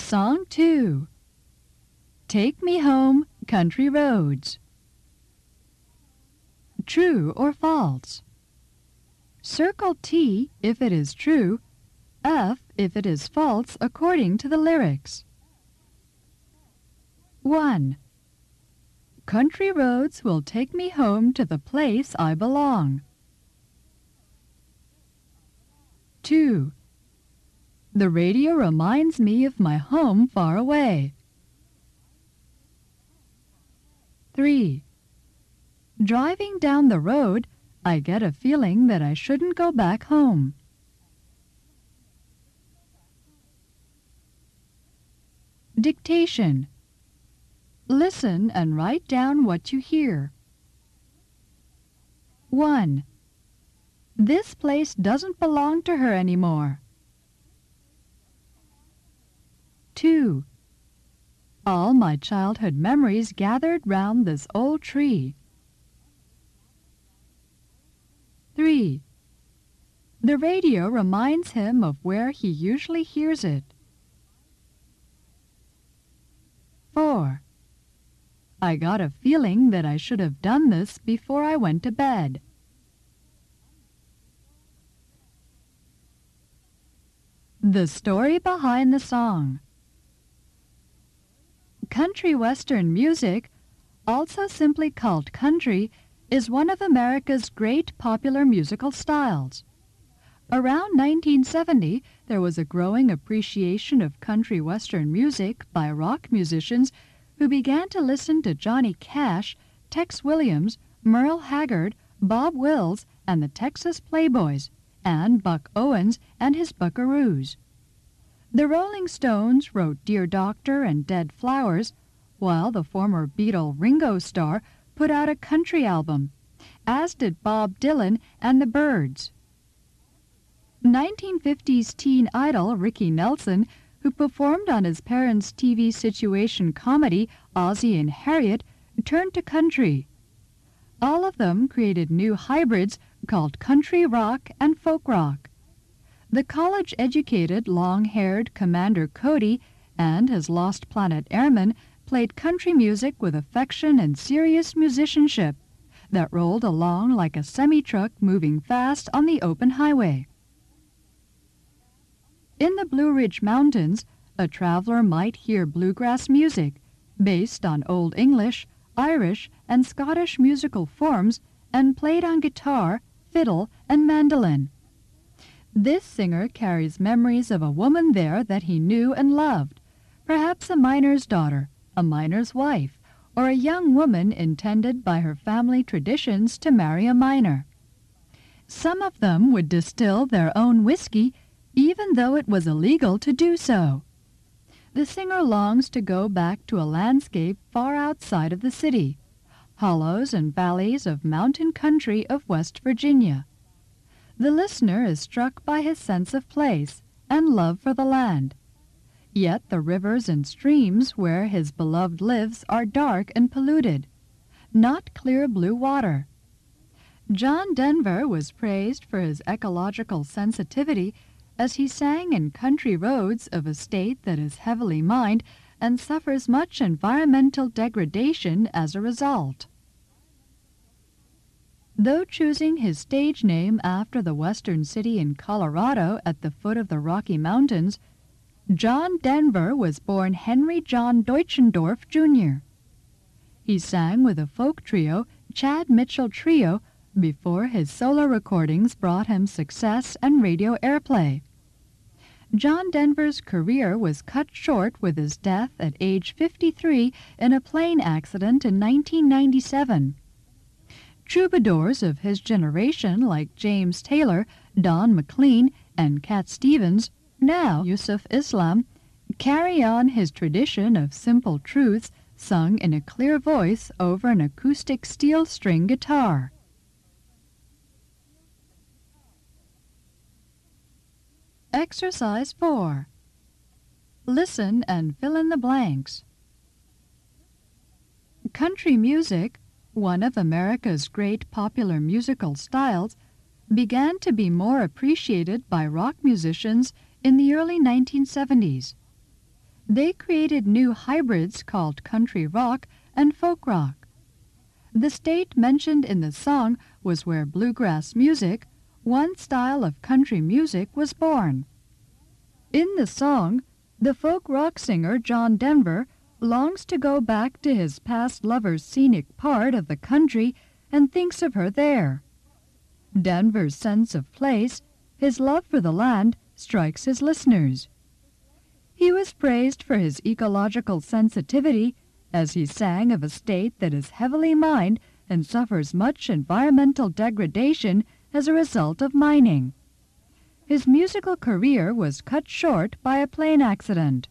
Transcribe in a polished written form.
Song 2. Take Me Home, Country Roads. True or false? Circle T if it is true, F if it is false according to the lyrics. 1. Country roads will take me home to the place I belong. 2. The radio reminds me of my home far away. 3. Driving down the road, I get a feeling that I shouldn't go back home. Dictation. Listen and write down what you hear. 1. This place doesn't belong to her anymore. 2. All my childhood memories gathered round this old tree. 3. The radio reminds him of where he usually hears it. 4. I got a feeling that I should have done this before I went to bed. The story behind the song. Country western music, also simply called country, is one of America's great popular musical styles. Around 1970, there was a growing appreciation of country western music by rock musicians who began to listen to Johnny Cash, Tex Williams, Merle Haggard, Bob Wills, and the Texas Playboys, and Buck Owens and his Buckaroos. The Rolling Stones wrote Dear Doctor and Dead Flowers, while the former Beatle Ringo Starr put out a country album, as did Bob Dylan and the Byrds. 1950s teen idol Ricky Nelson, who performed on his parents' TV situation comedy Ozzie and Harriet, turned to country. All of them created new hybrids called country rock and folk rock. The college-educated, long-haired Commander Cody and his Lost Planet Airmen played country music with affection and serious musicianship that rolled along like a semi-truck moving fast on the open highway. In the Blue Ridge Mountains, a traveler might hear bluegrass music based on Old English, Irish, and Scottish musical forms and played on guitar, fiddle, and mandolin. This singer carries memories of a woman there that he knew and loved, perhaps a miner's daughter, a miner's wife, or a young woman intended by her family traditions to marry a miner. Some of them would distill their own whiskey even though it was illegal to do so. The singer longs to go back to a landscape far outside of the city, hollows and valleys of mountain country of West Virginia. The listener is struck by his sense of place and love for the land. Yet the rivers and streams where his beloved lives are dark and polluted, not clear blue water. John Denver was praised for his ecological sensitivity as he sang in country roads of a state that is heavily mined and suffers much environmental degradation as a result. Though choosing his stage name after the western city in Colorado at the foot of the Rocky Mountains, John Denver was born Henry John Deutschendorf, Jr. He sang with a folk trio, Chad Mitchell Trio, before his solo recordings brought him success and radio airplay. John Denver's career was cut short with his death at age 53 in a plane accident in 1997. Troubadours of his generation like James Taylor, Don McLean, and Cat Stevens, now Yusuf Islam, carry on his tradition of simple truths sung in a clear voice over an acoustic steel string guitar. Exercise 4. Listen and fill in the blanks. Country music, one of America's great popular musical styles, began to be more appreciated by rock musicians in the early 1970s. They created new hybrids called country rock and folk rock. The state mentioned in the song was where bluegrass music, one style of country music, was born. In the song, the folk rock singer John Denver longs to go back to his past lover's scenic part of the country and thinks of her there. Denver's sense of place, his love for the land, strikes his listeners. He was praised for his ecological sensitivity as he sang of a state that is heavily mined and suffers much environmental degradation as a result of mining. His musical career was cut short by a plane accident.